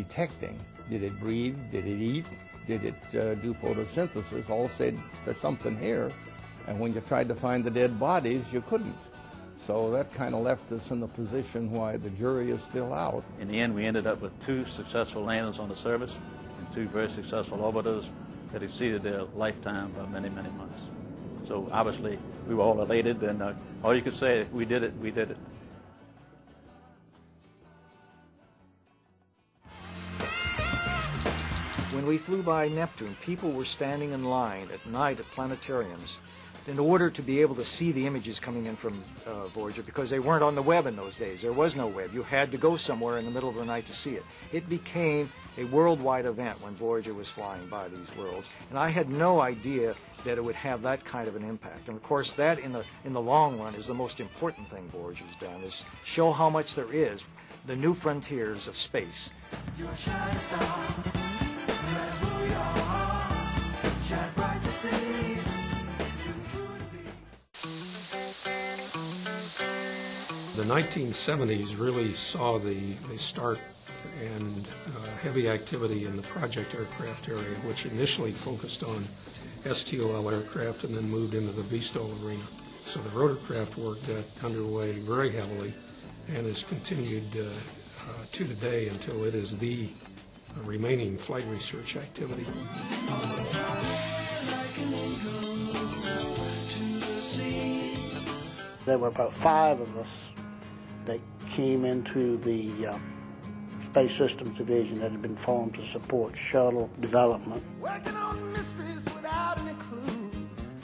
detecting. Did it breathe? Did it eat? Did it do photosynthesis? All said there's something here. And when you tried to find the dead bodies, you couldn't. So that kind of left us in the position why the jury is still out. In the end, we ended up with 2 successful landers on the surface and 2 very successful orbiters that exceeded their lifetime by many, many months. So obviously, we were all elated, and all you could say, we did it, we did it. When we flew by Neptune, people were standing in line at night at planetariums in order to be able to see the images coming in from Voyager, because they weren't on the web in those days. There was no web. You had to go somewhere in the middle of the night to see it. It became a worldwide event when Voyager was flying by these worlds, and I had no idea that it would have that kind of an impact. And of course, that in the long run is the most important thing Voyager's done, is show how much there is, the new frontiers of space. You're a shining star. The 1970s really saw the start and heavy activity in the project aircraft area, which initially focused on STOL aircraft and then moved into the VSTOL arena. So the rotorcraft work got underway very heavily and has continued to today until it is the remaining flight research activity. There were about 5 of us that came into the Space Systems Division that had been formed to support shuttle development. Working on mysteries without any clues.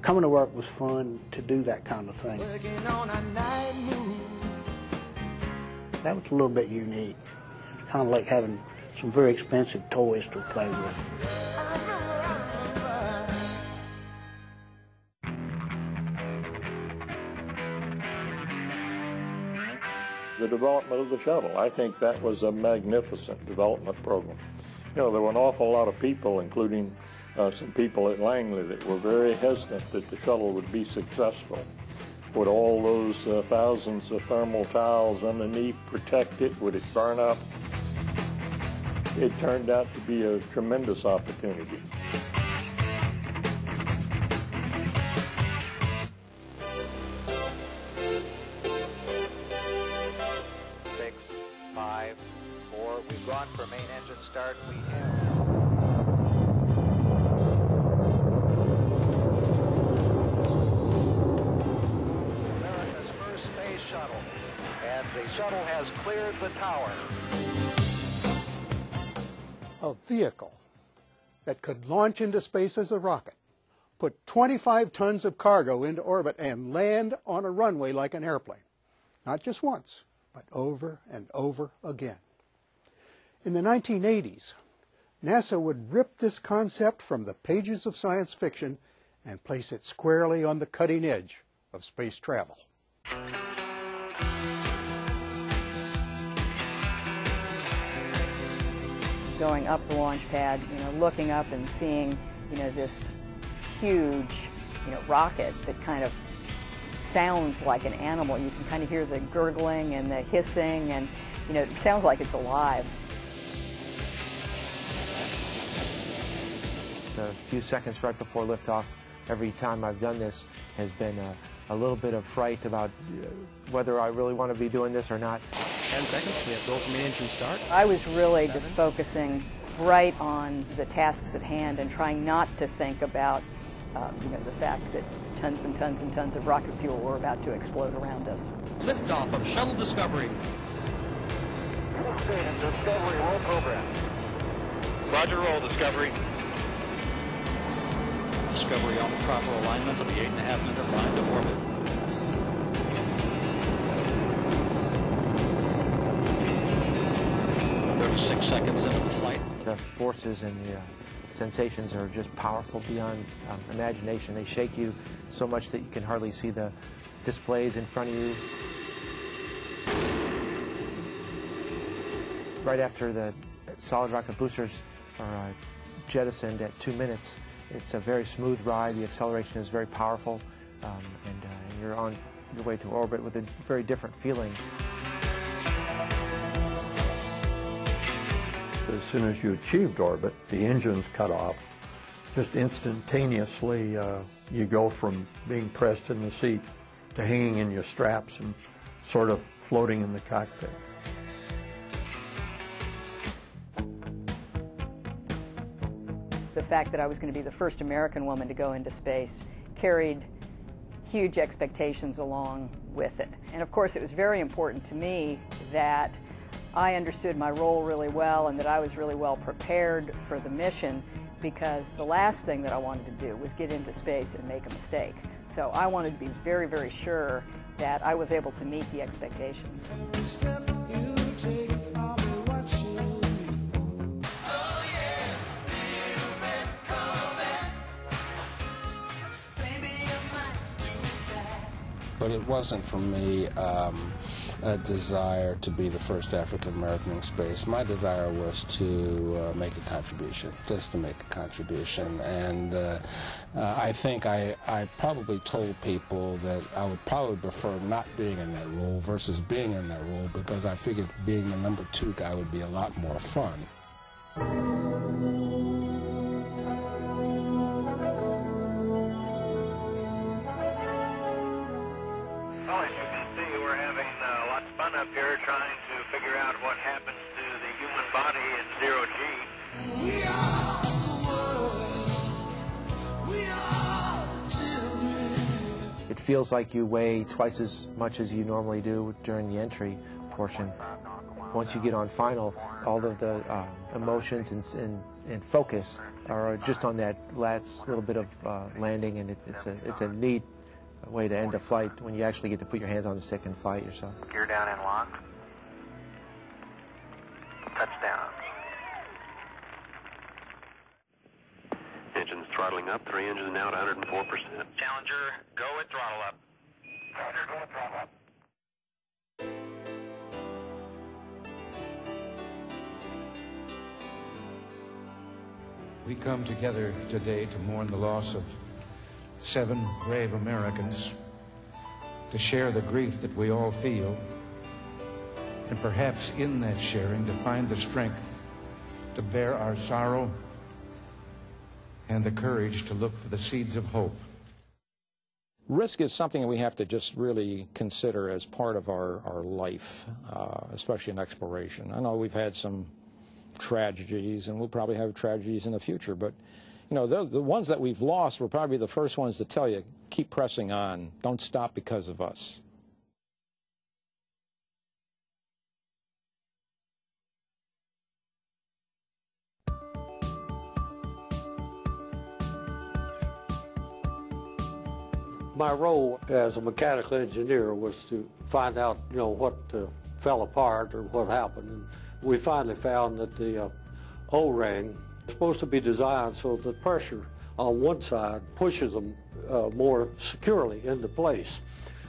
Coming to work was fun to do that kind of thing. Working on a night moves. That was a little bit unique. It's kind of like having some very expensive toys to play with. The development of the shuttle. I think that was a magnificent development program. You know, there were an awful lot of people, including some people at Langley, that were very hesitant that the shuttle would be successful. Would all those thousands of thermal tiles underneath protect it? Would it burn up? It turned out to be a tremendous opportunity. 6, 5, 4. We've gone for main engine start. We have. America's first space shuttle, and the shuttle has cleared the tower. A vehicle that could launch into space as a rocket, put 25 tons of cargo into orbit, and land on a runway like an airplane. Not just once, but over and over again. In the 1980s, NASA would rip this concept from the pages of science fiction and place it squarely on the cutting edge of space travel. Going up the launch pad, looking up and seeing, this huge, rocket that kind of sounds like an animal. You can kind of hear the gurgling and the hissing, and, it sounds like it's alive. The few seconds right before liftoff, every time I've done this, has been a little bit of fright about whether I really want to be doing this or not. 10 seconds, we have to go from the engine start. I was really just focusing right on the tasks at hand and trying not to think about, the fact that tons and tons and tons of rocket fuel were about to explode around us. Liftoff of Shuttle Discovery. Discovery roll program. Roger, roll, Discovery. Discovery on the proper alignment of the 8.5-minute line to orbit. Six seconds into the flight. The forces and the sensations are just powerful beyond imagination. They shake you so much that you can hardly see the displays in front of you. Right after the solid rocket boosters are jettisoned at 2 minutes, it's a very smooth ride. The acceleration is very powerful, and you're on your way to orbit with a very different feeling. as soon as you achieved orbit, the engines cut off. Just instantaneously, you go from being pressed in the seat to hanging in your straps and sort of floating in the cockpit. The fact that I was going to be the first American woman to go into space carried huge expectations along with it. And of course, it was very important to me that I understood my role really well and that I was really well prepared for the mission, because the last thing that I wanted to do was get into space and make a mistake. So I wanted to be very, very sure that I was able to meet the expectations. But it wasn't for me a desire to be the first African American in space. My desire was to make a contribution, just to make a contribution. And I think I probably told people that I would probably prefer not being in that role versus being in that role, because I figured being the number 2 guy would be a lot more fun. Up here trying to figure out what happens to the human body in 0G. We are the world. We are the children. It feels like you weigh twice as much as you normally do during the entry portion. Once you get on final, all of the emotions and focus are just on that last little bit of landing, and it's a neat way to end a flight when you actually get to put your hands on the stick and fly it yourself. Gear down and locked. Touchdown. Engines throttling up. 3 engines now at 104%. Challenger, go with throttle up. Challenger, go with throttle up. We come together today to mourn the loss of 7 brave Americans, to share the grief that we all feel, and perhaps in that sharing to find the strength to bear our sorrow and the courage to look for the seeds of hope. Risk is something that we have to just really consider as part of our life, especially in exploration. I know we've had some tragedies, and we'll probably have tragedies in the future, but you know, the ones that we've lost were probably the first ones to tell you, keep pressing on, don't stop because of us. My role as a mechanical engineer was to find out, you know, what fell apart or what happened. And we finally found that the O-ring supposed to be designed so that pressure on one side pushes them more securely into place.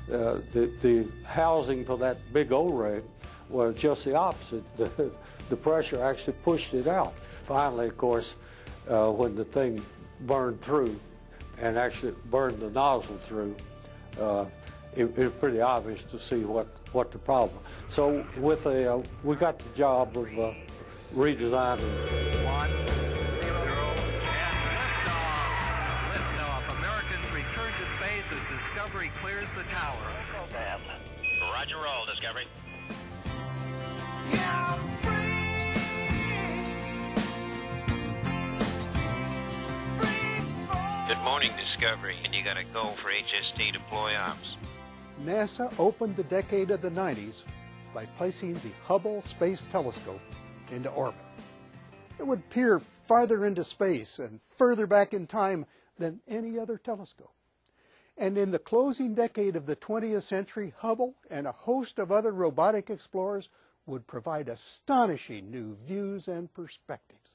The housing for that big O-ring was just the opposite. The pressure actually pushed it out. Finally, of course, when the thing burned through and actually burned the nozzle through, it was pretty obvious to see what the problem. So with we got the job of redesigning. 1, 0, and liftoff. Americans return to space as Discovery clears the tower. Roger roll, Discovery. Good morning, Discovery. And you got a goal for HST deploy arms. NASA opened the decade of the 90s by placing the Hubble Space Telescope into orbit. It would peer farther into space and further back in time than any other telescope. And in the closing decade of the 20th century, Hubble and a host of other robotic explorers would provide astonishing new views and perspectives.